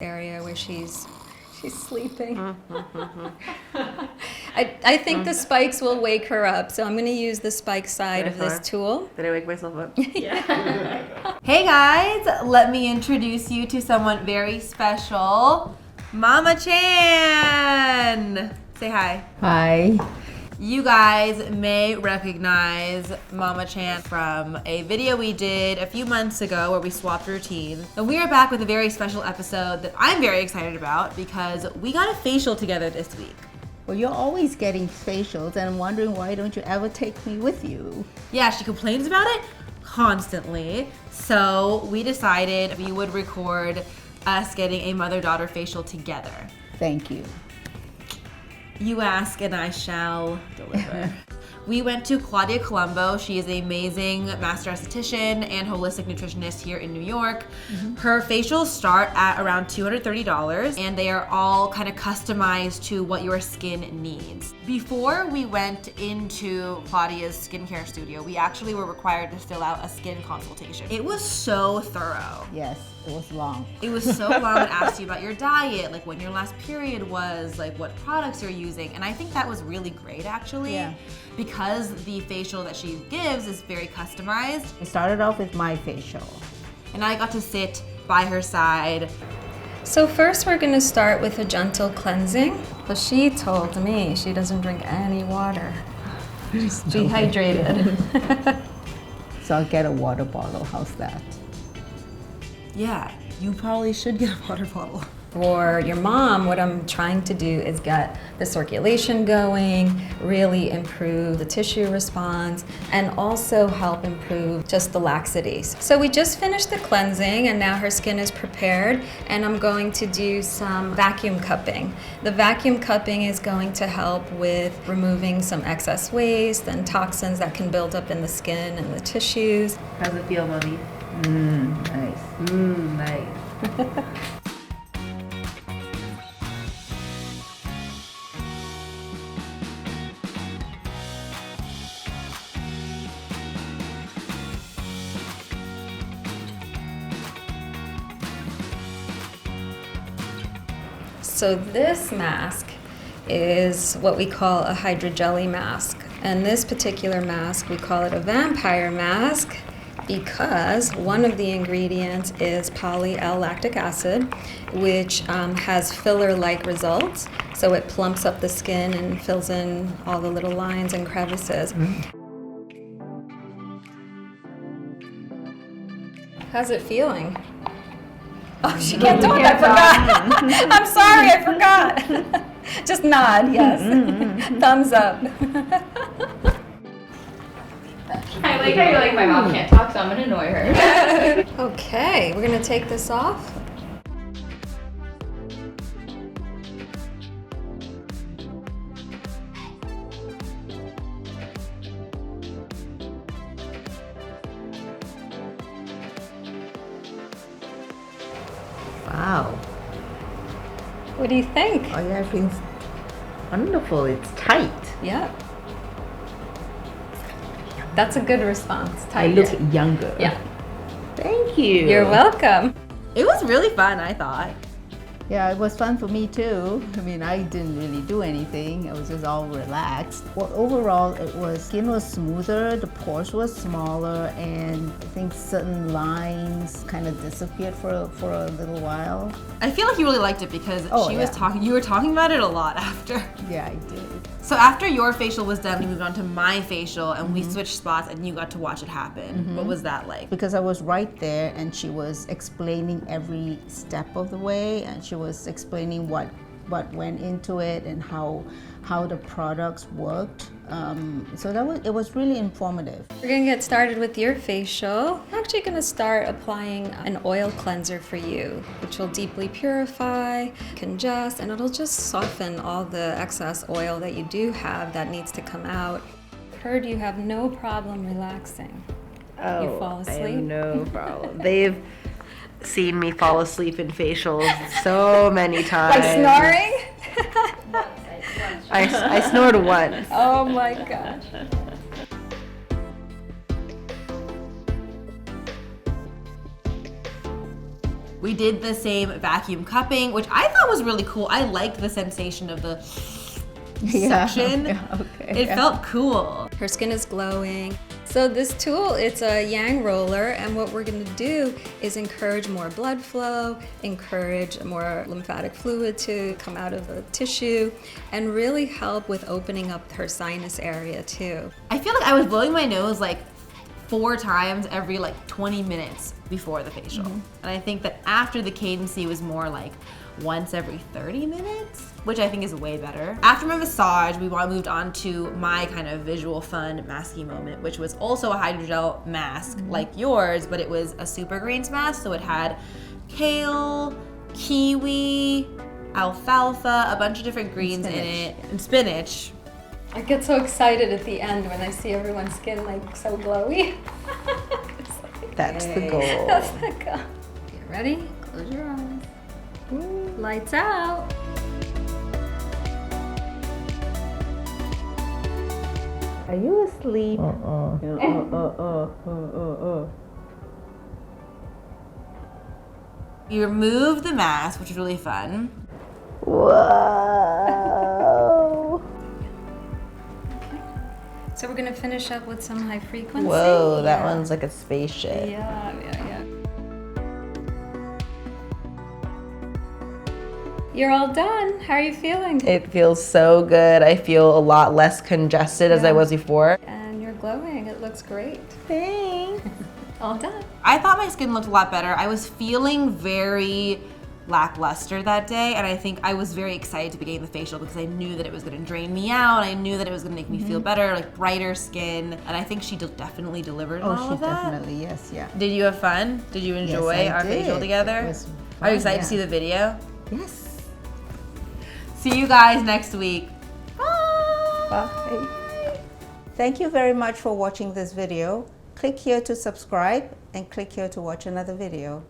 area where she's sleeping. I think the spikes will wake her up, so I'm going to use the spike side of this tool. Did I wake myself up? Yeah. Hey guys, let me introduce you to someone very special, Mama Chan. Say hi. Hi. You guys may recognize Mama Chan from a video we did a few months ago where we swapped routines. And we are back with a very special episode that I'm very excited about because we got a facial together this week. Well, you're always getting facials, and I'm wondering why don't you ever take me with you? Yeah, she complains about it constantly. So we decided we would record us getting a mother-daughter facial together. Thank you. You ask and I shall deliver. We went to Claudia Colombo. She is an amazing master esthetician and holistic nutritionist here in New York. Her facials start at around $230 and they are all kind of customized to what your skin needs. Before we went into Claudia's skincare studio, we actually were required to fill out a skin consultation. It was so thorough. Yes, it was long. It was so long. It asked you about your diet, like when your last period was, like what products you're using. And I think that was really great actually. Yeah. Because the facial that she gives is very customized. I started off with my facial. And I got to sit by her side. So first we're going to start with a gentle cleansing. But she told me she doesn't drink any water. She's dehydrated. So I'll get a water bottle. How's that? Yeah, you probably should get a water bottle. For your mom, what I'm trying to do is get the circulation going, really improve the tissue response, and also help improve just the laxities. So we just finished the cleansing and now her skin is prepared, and I'm going to do some vacuum cupping. The vacuum cupping is going to help with removing some excess waste and toxins that can build up in the skin and the tissues. How's it feel, Mommy? Nice. Nice. So this mask is what we call a Hydra jelly mask. And this particular mask, we call it a vampire mask because one of the ingredients is poly-L-lactic acid, which has filler-like results. So it plumps up the skin and fills in all the little lines and crevices. How's it feeling? Oh, she can't talk, I forgot. I'm sorry, I forgot. Just nod, yes. Thumbs up. I like how you're like, my mom can't talk, so I'm gonna annoy her. Okay, we're gonna take this off. Wow. What do you think? Oh yeah, it feels wonderful. It's tight. Yeah. That's a good response. I look younger. Yeah. Thank you. You're welcome. It was really fun, I thought. Yeah, it was fun for me too. I mean, I didn't really do anything. It was just all relaxed. Well, overall, skin was smoother, the pores were smaller, and I think certain lines kind of disappeared for a little while. I feel like you really liked it because you were talking about it a lot after. Yeah, I did. So after your facial was done, we moved on to my facial and we switched spots and you got to watch it happen. What was that like? Because I was right there and she was explaining every step of the way, and she was explaining what went into it and how the products worked. So it was really informative. We're gonna get started with your facial. I'm actually gonna start applying an oil cleanser for you, which will deeply purify, congest, and it'll just soften all the excess oil that you do have that needs to come out. Heard you have no problem relaxing. Oh, You fall I asleep? have no problem. They've seen me fall asleep in facials so many times. Like snoring? I snored once. Oh my gosh. We did the same vacuum cupping, which I thought was really cool. I liked the sensation of the suction. Okay. It felt cool. Her skin is glowing. So this tool, it's a yang roller, and what we're gonna do is encourage more blood flow, encourage more lymphatic fluid to come out of the tissue, and really help with opening up her sinus area too. I feel like I was blowing my nose like 4 times every like 20 minutes before the facial. And I think that after the cadency was more like once every 30 minutes, which I think is way better. After my massage, we moved on to my kind of visual fun masky moment, which was also a hydrogel mask like yours, but it was a super greens mask. So it had kale, kiwi, alfalfa, a bunch of different greens in it, and spinach. I get so excited at the end when I see everyone's skin like so glowy. It's like, That's the goal. that's the goal. Get ready, close your eyes. Lights out. Are you asleep? We removed the mask, which was really fun. Whoa. So we're gonna finish up with some high frequency. Whoa, that Yeah. one's like a spaceship. Yeah. You're all done. How are you feeling? It feels so good. I feel a lot less congested as I was before. And you're glowing. It looks great. Thanks. All done. I thought my skin looked a lot better. I was feeling very lackluster that day, and I think I was very excited to be getting the facial because I knew that it was gonna drain me out. I knew that it was gonna make me feel better, like brighter skin, and I think she definitely delivered on all Oh, she of that. definitely, yes, yeah. Did you have fun? Did you enjoy Yes, I our facial did. together? It was Are you fun, excited yeah. to see the video? Yes. See you guys next week. Bye. Thank you very much for watching this video. Click here to subscribe and click here to watch another video.